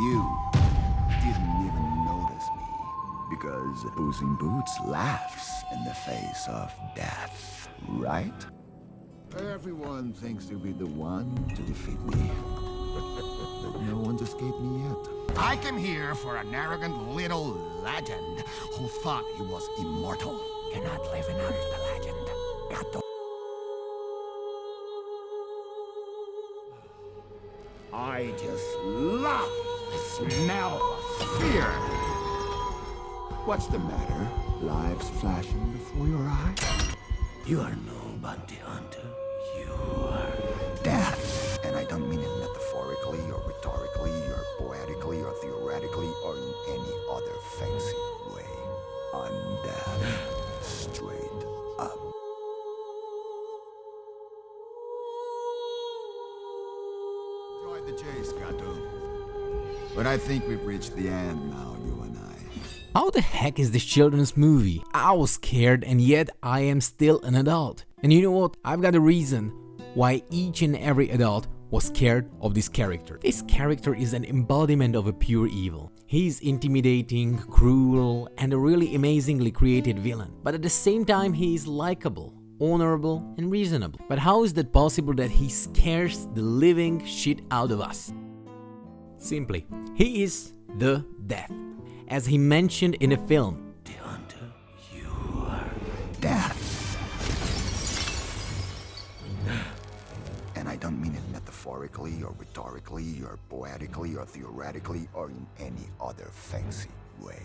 you didn't even notice me. Because Puss in Boots laughs in the face of death, right? Everyone thinks to be the one to defeat me. But no one's escaped me yet. I came here for an arrogant little legend who thought he was immortal. You're not living up to the legend. Gato. I just love the smell of fear. What's the matter? Lives flashing before your eyes? You are no bounty hunter. You are death. And I don't mean it metaphorically or rhetorically or poetically or theoretically or in any other fancy way. I'm death. Straight up. Enjoy the chase, Gato. But I think we've reached the end now, you and I. How the heck is this children's movie? I was scared and yet I am still an adult. And you know what? I've got a reason why each and every adult was scared of this character. This character is an embodiment of a pure evil. He's intimidating, cruel, and a really amazingly created villain. But at the same time, he is likable, honorable, and reasonable. But how is that possible that he scares the living shit out of us? Simply, he is the Death. As he mentioned in the film, The Hunter, you are death. And I don't mean it metaphorically or rhetorically or poetically or theoretically or in any other fancy way.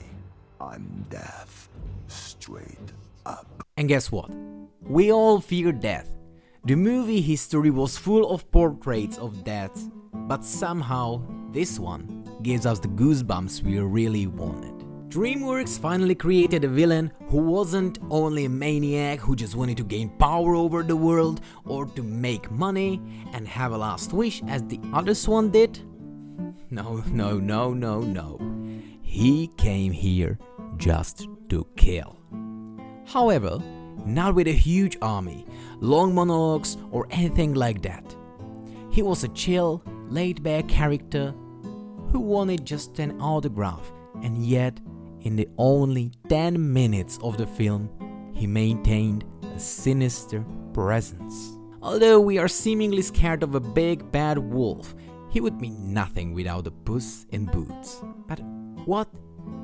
I'm death. Straight up. And guess what? We all fear death. The movie history was full of portraits of death, but somehow this one gives us the goosebumps we really wanted. DreamWorks finally created a villain who wasn't only a maniac who just wanted to gain power over the world or to make money and have a last wish as the other one did. No. He came here just to kill. However, not with a huge army, long monologues or anything like that. He was a chill, laid-back character who wanted just an autograph, and yet in the only 10 minutes of the film, he maintained a sinister presence. Although we are seemingly scared of a big bad wolf, he would mean nothing without a Puss in Boots. But what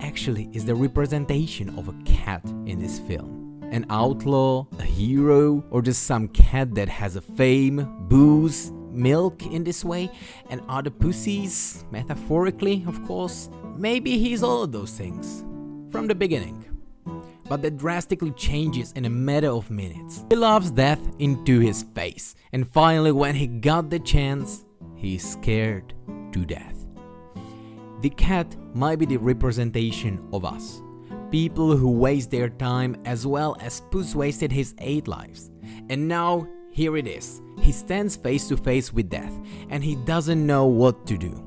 actually is the representation of a cat in this film? An outlaw, a hero, or just some cat that has a fame, booze, milk in this way, and other pussies, metaphorically, of course? Maybe he's all of those things from the beginning. But that drastically changes in a matter of minutes. He loves death into his face, and finally, when he got the chance, he's scared to death. The cat might be the representation of us. People who waste their time as well as Puss wasted his 8 lives. And now, here it is. He stands face to face with death and he doesn't know what to do.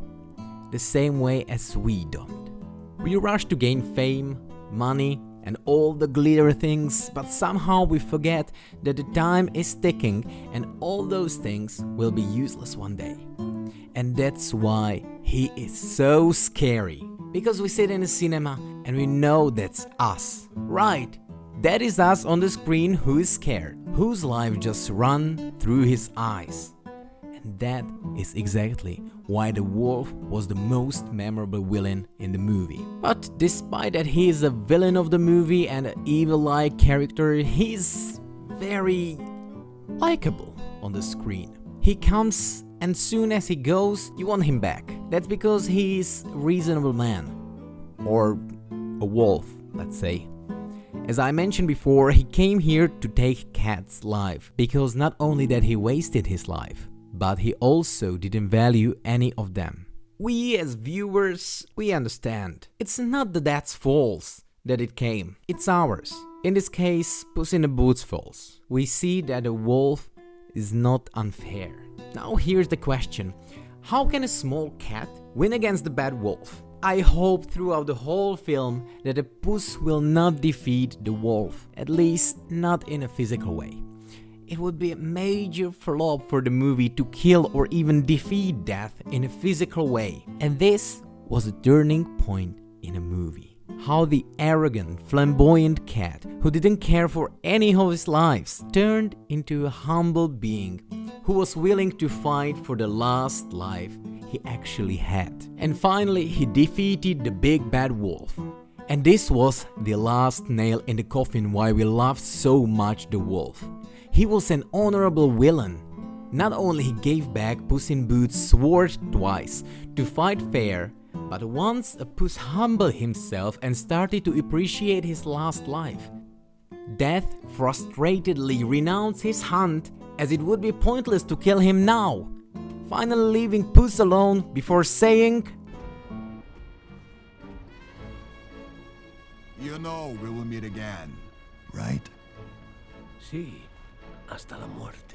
The same way as we don't. We rush to gain fame, money, and all the glitter things, but somehow we forget that the time is ticking and all those things will be useless one day. And that's why he is so scary. Because we sit in a cinema and we know that's us. Right, that is us on the screen who is scared, whose life just run through his eyes. And that is exactly why the wolf was the most memorable villain in the movie. But despite that he is a villain of the movie and an evil-like character, he's very likable on the screen. He comes and soon as he goes, you want him back. That's because he's a reasonable man. Or a wolf, let's say. As I mentioned before, he came here to take Cat's life. Because not only that he wasted his life, but he also didn't value any of them. We as viewers, we understand. It's not the Dad's fault that it came. It's ours. In this case, Puss in the Boots' fault. We see that a wolf is not unfair. Now here's the question. How can a small cat win against the bad wolf? I hope throughout the whole film that the Puss will not defeat the wolf, at least not in a physical way. It would be a major flop for the movie to kill or even defeat death in a physical way. And this was a turning point in a movie. How the arrogant, flamboyant cat, who didn't care for any of his lives, turned into a humble being who was willing to fight for the last life he actually had. And finally, he defeated the big bad wolf. And this was the last nail in the coffin why we loved so much the wolf. He was an honorable villain. Not only he gave back Puss in Boots' sword twice to fight fair, but once Puss humbled himself and started to appreciate his last life. Death frustratedly renounced his hunt as it would be pointless to kill him now, finally leaving Puss alone before saying, You know we will meet again, right? Sí, hasta la muerte.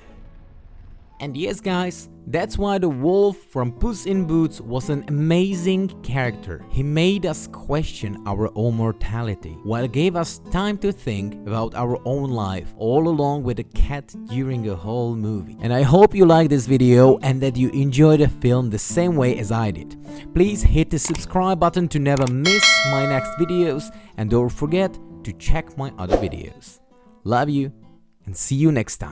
And yes guys, that's why the wolf from Puss in Boots was an amazing character. He made us question our own mortality, while gave us time to think about our own life, all along with the cat during the whole movie. And I hope you liked this video and that you enjoyed the film the same way as I did. Please hit the subscribe button to never miss my next videos, and don't forget to check my other videos. Love you and see you next time.